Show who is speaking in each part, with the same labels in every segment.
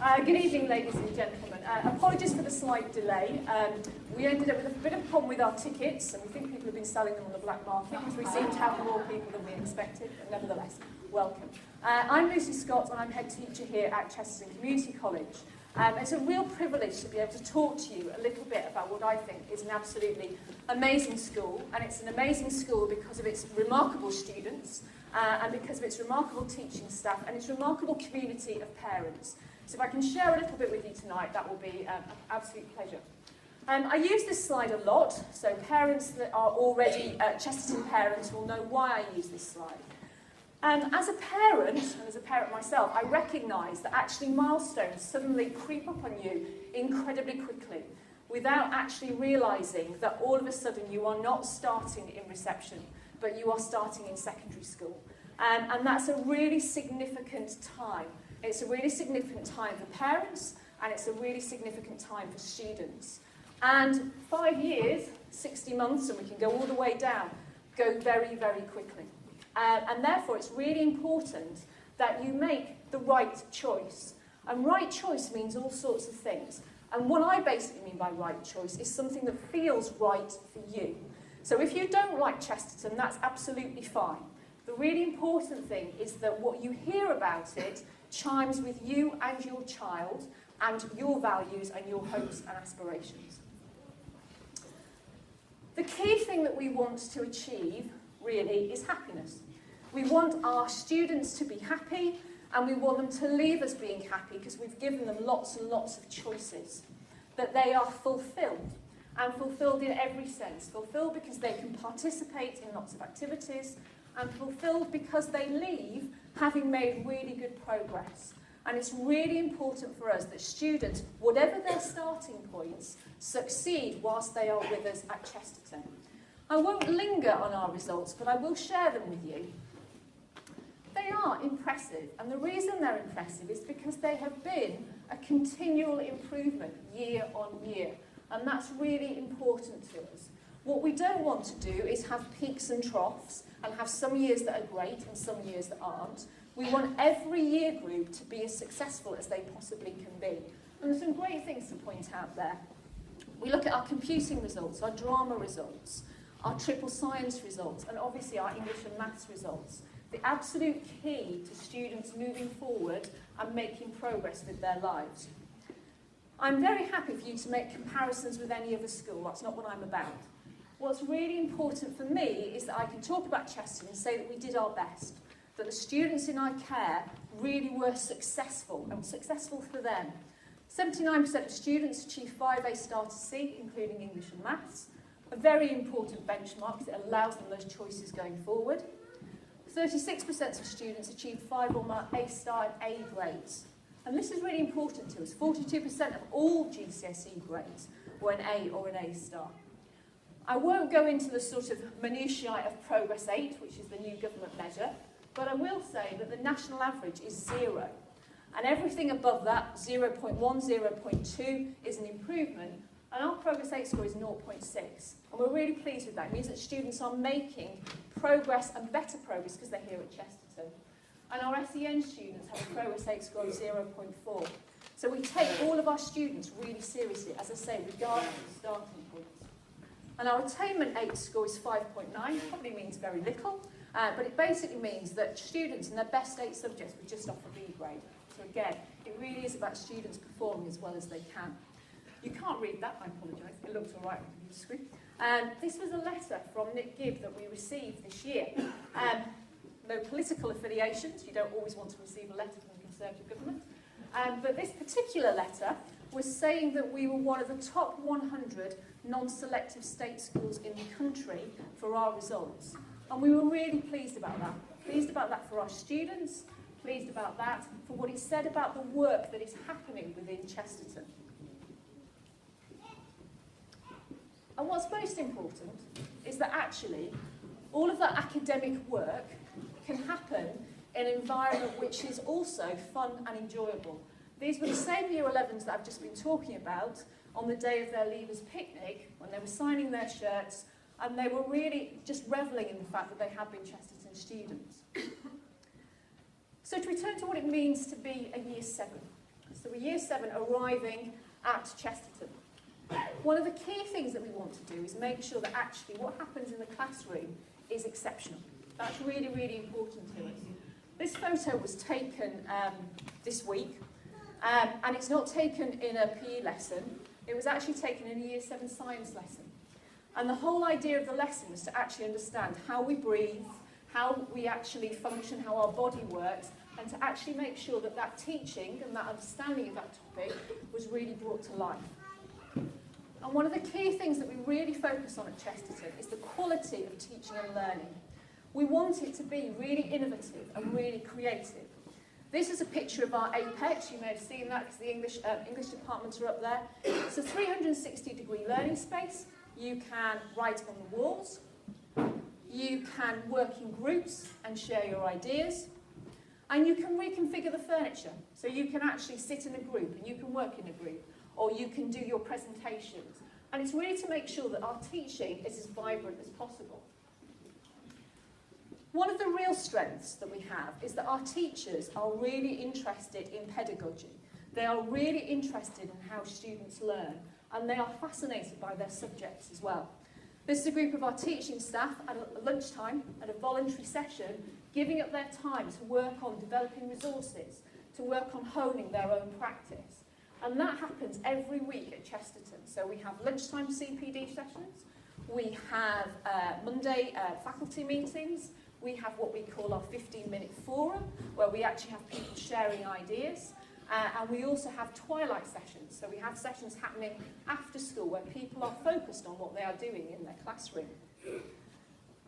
Speaker 1: Good evening, ladies and gentlemen. Apologies for the slight delay. We ended up with a bit of a problem with our tickets, and we think people have been selling them on the black market, because we seem to have more people than we expected, but nevertheless, welcome. I'm Lucy Scott, and I'm head teacher here at Chesterton Community College. It's a real privilege to be able to talk to you a little bit about what I think is an absolutely amazing school, and it's an amazing school because of its remarkable students, and because of its remarkable teaching staff, and its remarkable community of parents. So if I can share a little bit with you tonight, that will be an absolute pleasure. I use this slide a lot, so parents that are already Chesterton parents will know why I use this slide. As a parent, and as a parent myself, I recognise that actually milestones suddenly creep up on you incredibly quickly without actually realising that all of a sudden you are not starting in reception, but you are starting in secondary school. And that's a really significant time. It's a really significant time for parents, and it's a really significant time for students. And 5 years, 60 months, and we can go all the way down, go very, very quickly. And therefore, it's really important that you make the right choice. And right choice means all sorts of things. And what I basically mean by right choice is something that feels right for you. So if you don't like Chesterton, that's absolutely fine. The really important thing is that what you hear about it chimes with you and your child and your values and your hopes and aspirations. The key thing that we want to achieve, really, is happiness. We want our students to be happy, and we want them to leave us being happy because we've given them lots and lots of choices. That they are fulfilled, and fulfilled in every sense. Fulfilled because they can participate in lots of activities, and fulfilled because they leave having made really good progress. And it's really important for us that students, whatever their starting points, succeed whilst they are with us at Chesterton. I won't linger on our results, but I will share them with you. They are impressive, and the reason they're impressive is because they have been a continual improvement year on year, and that's really important to us. What we don't want to do is have peaks and troughs, and have some years that are great and some years that aren't. We want every year group to be as successful as they possibly can be. And there's some great things to point out there. We look at our computing results, our drama results, our triple science results, and obviously our English and maths results. The absolute key to students moving forward and making progress with their lives. I'm very happy for you to make comparisons with any other school. That's not what I'm about. What's really important for me is that I can talk about Chesterton and say that we did our best, that the students in our care really were successful, and successful for them. 79% of students achieved 5 A star to C, including English and maths, a very important benchmark because it allows them those choices going forward. 36% of students achieved 5 or more A star and A grades. And this is really important to us. 42% of all GCSE grades were an A or an A star. I won't go into the sort of minutiae of Progress 8, which is the new government measure, but I will say that the national average is 0. And everything above that, 0.1, 0.2, is an improvement, and our Progress 8 score is 0.6. And we're really pleased with that. It means that students are making progress and better progress because they're here at Chesterton. And our SEN students have a Progress 8 score of 0.4. So we take all of our students really seriously, as I say, regardless of starting points. And our Attainment 8 score is 5.9, probably means very little, but it basically means that students in their best 8 subjects were just off a B grade. So again, it really is about students performing as well as they can. You can't read that, I apologise, it looks all right on the screen. This was a letter from Nick Gibb that we received this year. No political affiliations, you don't always want to receive a letter from the Conservative government. But this particular letter was saying that we were one of the top 100 non-selective state schools in the country for our results. And we were really pleased about that. Pleased about that for our students, pleased about that for what it said about the work that is happening within Chesterton. And what's most important is that actually all of that academic work can happen in an environment which is also fun and enjoyable. These were the same Year 11s that I've just been talking about on the day of their Leavers picnic, when they were signing their shirts, and they were really just revelling in the fact that they had been Chesterton students. So to return to what it means to be a Year 7. So we're Year 7 arriving at Chesterton. One of the key things that we want to do is make sure that actually what happens in the classroom is exceptional. That's really, really important to us. This photo was taken this week, and it's not taken in a PE lesson. It was actually taken in a Year 7 science lesson. And the whole idea of the lesson was to actually understand how we breathe, how we actually function, how our body works, and to actually make sure that that teaching and that understanding of that topic was really brought to life. And one of the key things that we really focus on at Chesterton is the quality of teaching and learning. We want it to be really innovative and really creative. This is a picture of our Apex. You may have seen that because the English departments are up there. It's a 360-degree learning space. You can write on the walls. You can work in groups and share your ideas. And you can reconfigure the furniture. So you can actually sit in a group and you can work in a group. Or you can do your presentations. And it's really to make sure that our teaching is as vibrant as possible. One of the real strengths that we have is that our teachers are really interested in pedagogy. They are really interested in how students learn, and they are fascinated by their subjects as well. This is a group of our teaching staff at lunchtime, at a voluntary session, giving up their time to work on developing resources, to work on honing their own practice. And that happens every week at Chesterton. So we have lunchtime CPD sessions, we have Monday faculty meetings, we have what we call our 15-minute forum, where we actually have people sharing ideas, and we also have twilight sessions. So we have sessions happening after school where people are focused on what they are doing in their classroom.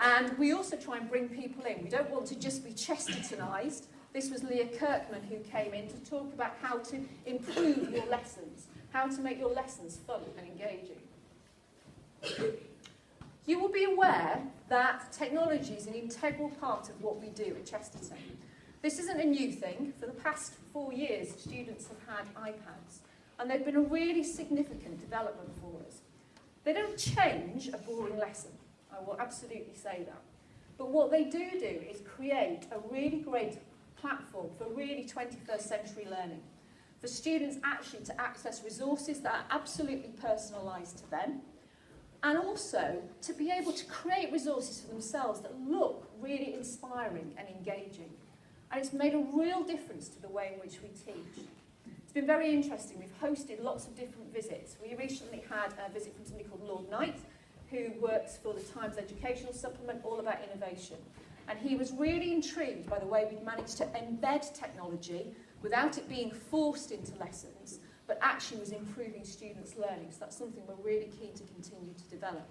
Speaker 1: And we also try and bring people in. We don't want to just be Chestertonised. This was Leah Kirkman who came in to talk about how to improve your lessons, how to make your lessons fun and engaging. You will be aware that technology is an integral part of what we do at Chesterton. This isn't a new thing. For the past 4 years, students have had iPads, and they've been a really significant development for us. They don't change a boring lesson, I will absolutely say that. But what they do is create a really great platform for really 21st century learning, for students actually to access resources that are absolutely personalised to them, and also to be able to create resources for themselves that look really inspiring and engaging. And it's made a real difference to the way in which we teach. It's been very interesting. We've hosted lots of different visits. We recently had a visit from somebody called Lord Knight, who works for the Times Educational Supplement, all about innovation. And he was really intrigued by the way we'd managed to embed technology without it being forced into lessons, but actually was improving students' learning. So that's something we're really keen to continue to develop.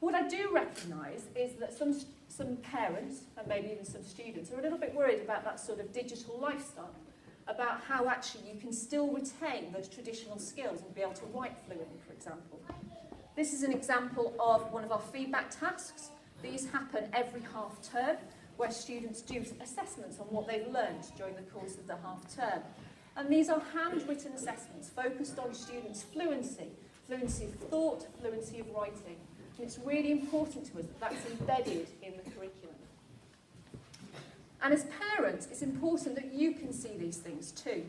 Speaker 1: What I do recognise is that some parents, and maybe even some students, are a little bit worried about that sort of digital lifestyle, about how actually you can still retain those traditional skills and be able to write fluently, for example. This is an example of one of our feedback tasks. These happen every half term, where students do assessments on what they've learned during the course of the half term. And these are handwritten assessments focused on students' fluency of thought, fluency of writing. And it's really important to us that that's embedded in the curriculum. And as parents, it's important that you can see these things too.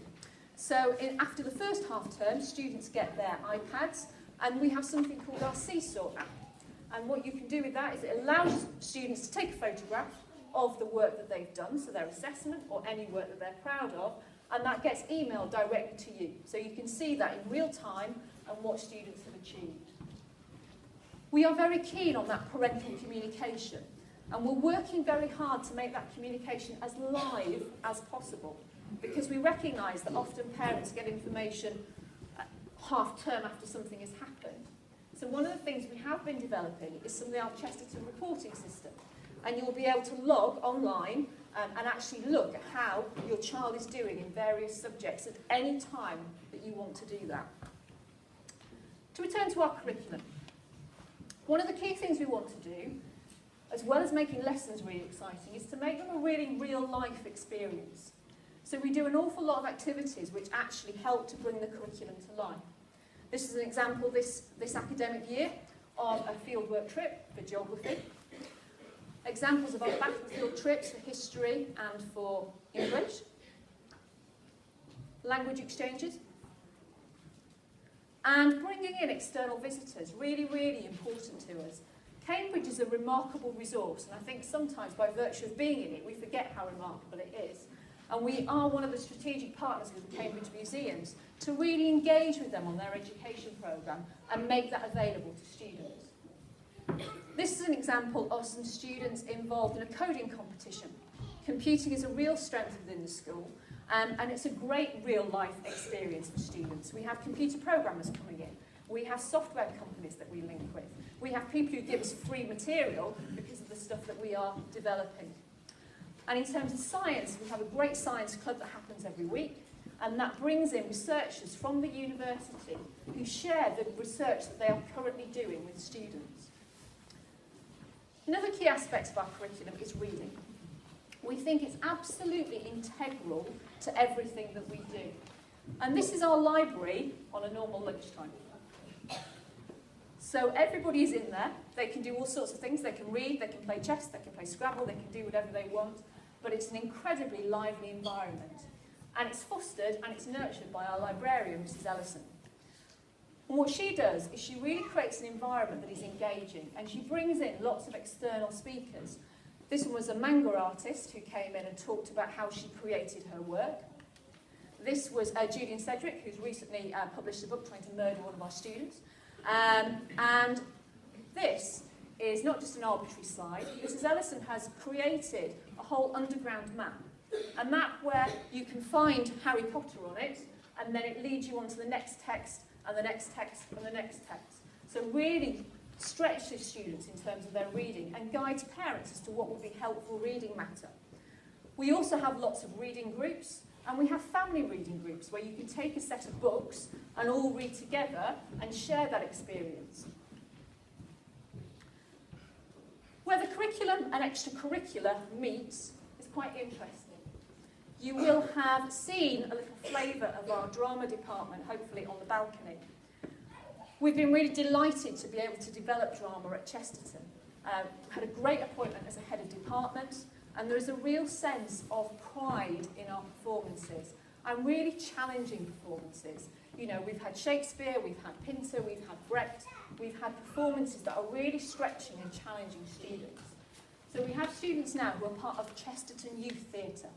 Speaker 1: So after the first half term, students get their iPads, and we have something called our Seesaw app. And what you can do with that is it allows students to take a photograph of the work that they've done, so their assessment or any work that they're proud of, and that gets emailed directly to you. So you can see that in real time and what students have achieved. We are very keen on that parental communication, and we're working very hard to make that communication as live as possible, because we recognise that often parents get information half term after something has happened. So one of the things we have been developing is something our Chesterton reporting system, and you'll be able to log online and actually look at how your child is doing in various subjects at any time that you want to do that. To return to our curriculum, one of the key things we want to do, as well as making lessons really exciting, is to make them a really real-life experience. So we do an awful lot of activities which actually help to bring the curriculum to life. This is an example this academic year of a fieldwork trip for geography. Examples of our battlefield trips for history and for English. language exchanges, and bringing in external visitors, really, really important to us. Cambridge is a remarkable resource, and I think sometimes by virtue of being in it, we forget how remarkable it is. And we are one of the strategic partners with the Cambridge Museums to really engage with them on their education programme and make that available to students. This is an example of some students involved in a coding competition. Computing is a real strength within the school, and it's a great real-life experience for students. We have computer programmers coming in. We have software companies that we link with. We have people who give us free material because of the stuff that we are developing. And in terms of science, we have a great science club that happens every week, and that brings in researchers from the university who share the research that they are currently doing with students. Another key aspect of our curriculum is reading. We think it's absolutely integral to everything that we do. And this is our library on a normal lunchtime. So everybody's in there. They can do all sorts of things. They can read, they can play chess, they can play Scrabble, they can do whatever they want. But it's an incredibly lively environment. And it's fostered and it's nurtured by our librarian, Mrs. Ellison. And what she does is she really creates an environment that is engaging, and she brings in lots of external speakers. This one was a manga artist who came in and talked about how she created her work. This was Julian Cedric, who's recently published a book trying to murder one of our students. And this is not just an arbitrary slide. Mrs. Ellison has created a whole underground map. A map where you can find Harry Potter on it, and then it leads you on to the next text, and the next text, and the next text. So really stretches students in terms of their reading and guides parents as to what would be helpful reading matter. We also have lots of reading groups, and we have family reading groups where you can take a set of books and all read together and share that experience. Where the curriculum and extracurricular meets is quite interesting. You will have seen a little flavour of our drama department, hopefully on the balcony. We've been really delighted to be able to develop drama at Chesterton. Had a great appointment as a head of department, and there is a real sense of pride in our performances, and really challenging performances. You know, we've had Shakespeare, we've had Pinter, we've had Brecht, we've had performances that are really stretching and challenging students. So we have students now who are part of Chesterton Youth Theatre,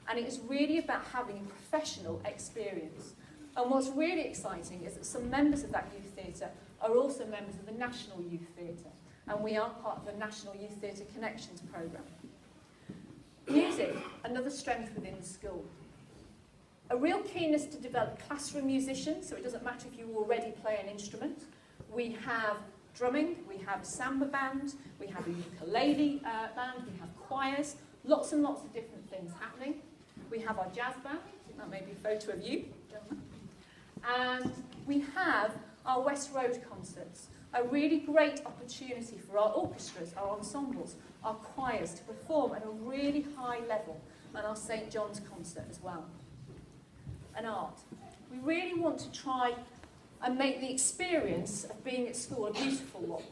Speaker 1: and it is really about having a professional experience. And what's really exciting is that some members of that youth theatre are also members of the National Youth Theatre, and we are part of the National Youth Theatre Connections programme. Music, another strength within the school. A real keenness to develop classroom musicians, so it doesn't matter if you already play an instrument. We have drumming, we have a samba band, we have a ukulele band, we have choirs, lots and lots of different things happening. We have our jazz band, I think that may be a photo of you, gentlemen. And we have our West Road concerts, a really great opportunity for our orchestras, our ensembles, our choirs to perform at a really high level, and our St. John's concert as well. And art. We really want to try and make the experience of being at school a beautiful one.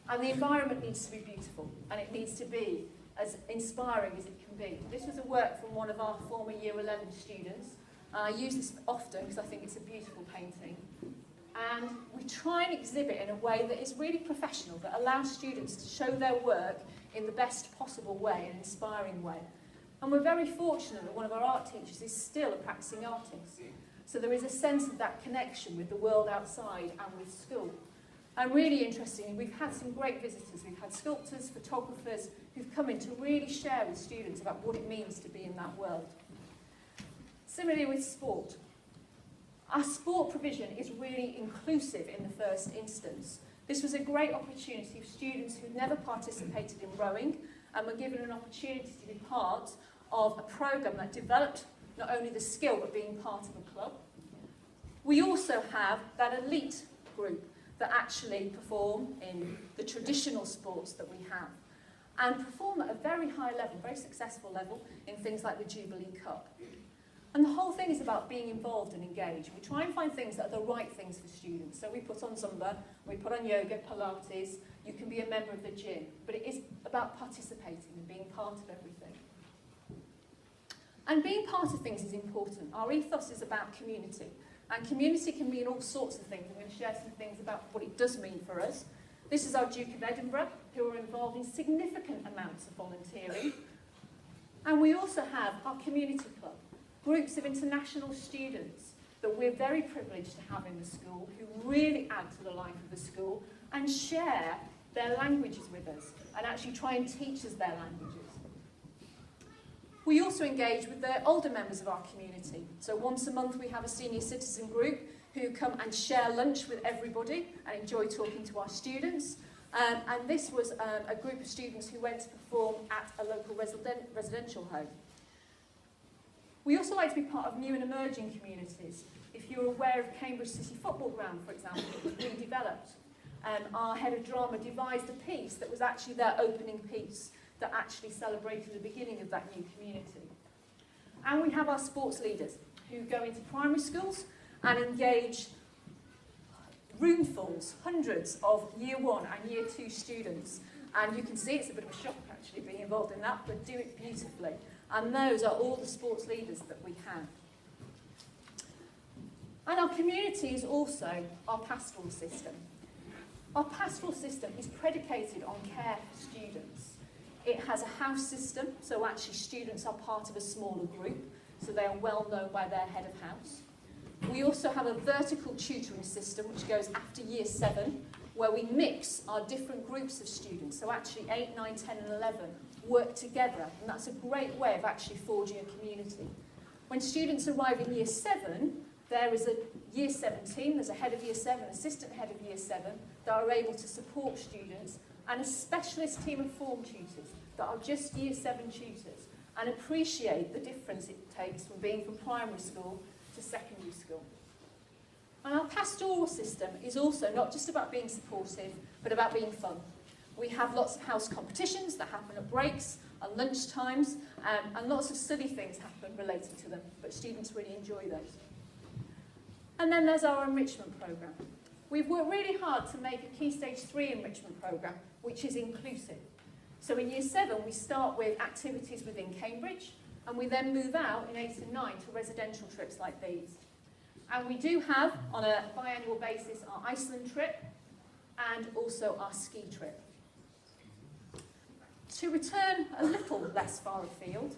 Speaker 1: And the environment needs to be beautiful, and it needs to be as inspiring as it can be. This was a work from one of our former Year 11 students. I use this often because I think it's a beautiful painting. And we try and exhibit in a way that is really professional, that allows students to show their work in the best possible way, an inspiring way. And we're very fortunate that one of our art teachers is still a practicing artist. So there is a sense of that connection with the world outside and with school. And really interestingly, we've had some great visitors. We've had sculptors, photographers who've come in to really share with students about what it means to be in that world. Similarly with sport. Our sport provision is really inclusive in the first instance. This was a great opportunity for students who'd never participated in rowing and were given an opportunity to be part of a programme that developed not only the skill but being part of a club. We also have that elite group that actually perform in the traditional sports that we have and perform at a very high level, very successful level in things like the Jubilee Cup. And the whole thing is about being involved and engaged. We try and find things that are the right things for students. So we put on Zumba, we put on yoga, Pilates, you can be a member of the gym, but it is about participating and being part of everything. And being part of things is important. Our ethos is about community. And community can mean all sorts of things. I'm going to share some things about what it does mean for us. This is our Duke of Edinburgh, who are involved in significant amounts of volunteering. And we also have our community club, groups of international students that we're very privileged to have in the school, who really add to the life of the school and share their languages with us and actually try and teach us their languages. We also engage with the older members of our community. So once a month we have a senior citizen group who come and share lunch with everybody and enjoy talking to our students. And this was a group of students who went to perform at a local residential home. We also like to be part of new and emerging communities. If you're aware of Cambridge City Football Ground, for example, it was redeveloped. Our head of drama devised a piece that was actually their opening piece that actually celebrated the beginning of that new community. And we have our sports leaders who go into primary schools and engage roomfuls, hundreds of year 1 and year 2 students. And you can see it's a bit of a shock actually being involved in that, but do it beautifully. And those are all the sports leaders that we have. And our community is also our pastoral system. Our pastoral system is predicated on care for students. It has a house system, so actually students are part of a smaller group, so they are well known by their head of house. We also have a vertical tutoring system which goes after year 7, where we mix our different groups of students, so actually 8, 9, 10 and 11 work together, and that's a great way of actually forging a community. When students arrive in year 7, there is a year 7 team, there's a head of year 7, assistant head of year 7, that are able to support students, and a specialist team of form tutors that are just year 7 tutors, and appreciate the difference it takes from being from primary school to secondary school. And our pastoral system is also not just about being supportive, but about being fun. We have lots of house competitions that happen at breaks and lunch times, and lots of silly things happen related to them, but students really enjoy those. And then there's our enrichment programme. We've worked really hard to make a Key Stage 3 enrichment programme, which is inclusive. So in year 7, we start with activities within Cambridge, and we then move out in 8 and 9 to residential trips like these. And we do have, on a biannual basis, our Iceland trip and also our ski trip. To return a little less far afield,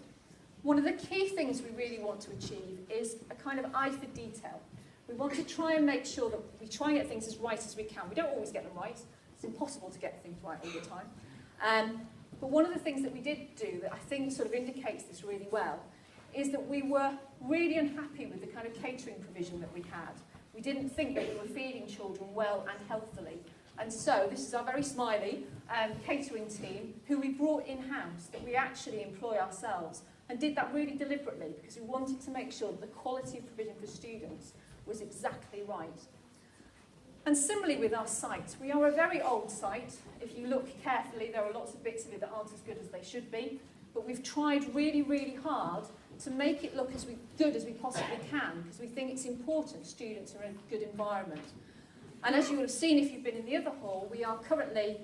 Speaker 1: one of the key things we really want to achieve is a kind of eye for detail. We want to try and make sure that we try and get things as right as we can. We don't always get them right. It's impossible to get things right all the time. But one of the things that we did do that I think sort of indicates this really well is that we were really unhappy with the kind of catering provision that we had. We didn't think that we were feeding children well and healthily. And so this is our very smiley catering team who we brought in-house, that we actually employ ourselves, and did that really deliberately because we wanted to make sure that the quality of provision for students was exactly right. And similarly with our site, we are a very old site. If you look carefully, there are lots of bits of it that aren't as good as they should be, but we've tried really, really hard to make it look as good as we possibly can, because we think it's important students are in a good environment. And as you would have seen if you've been in the other hall, we are currently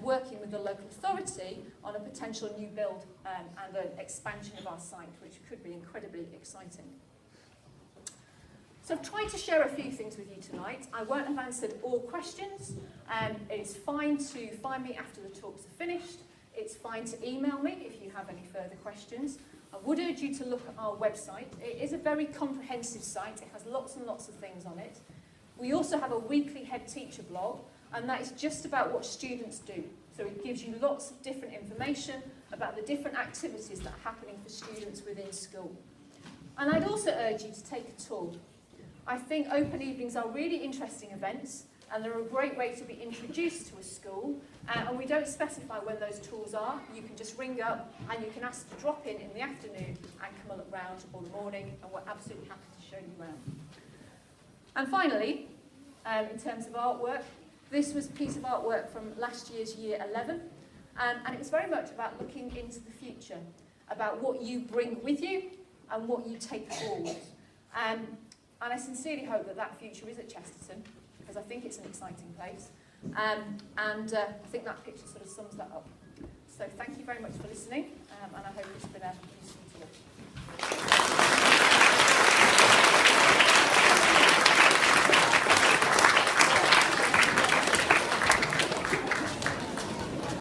Speaker 1: working with the local authority on a potential new build and an expansion of our site, which could be incredibly exciting. So I've tried to share a few things with you tonight. I won't have answered all questions. It's fine to find me after the talks are finished. It's fine to email me if you have any further questions. I would urge you to look at our website. It is a very comprehensive site. It has lots and lots of things on it. We also have a weekly head teacher blog, and that is just about what students do. So it gives you lots of different information about the different activities that are happening for students within school. And I'd also urge you to take a tour. I think open evenings are really interesting events, and they're a great way to be introduced to a school, and we don't specify when those tours are. You can just ring up and you can ask to drop in the afternoon and come around or the morning, and we're absolutely happy to show you around. And finally, in terms of artwork, this was a piece of artwork from last year's year 11, and it was very much about looking into the future, about what you bring with you and what you take forward. And I sincerely hope that that future is at Chesterton, because I think it's an exciting place. I think that picture sort of sums that up. So thank you very much for listening, and I hope it's been useful to you. you.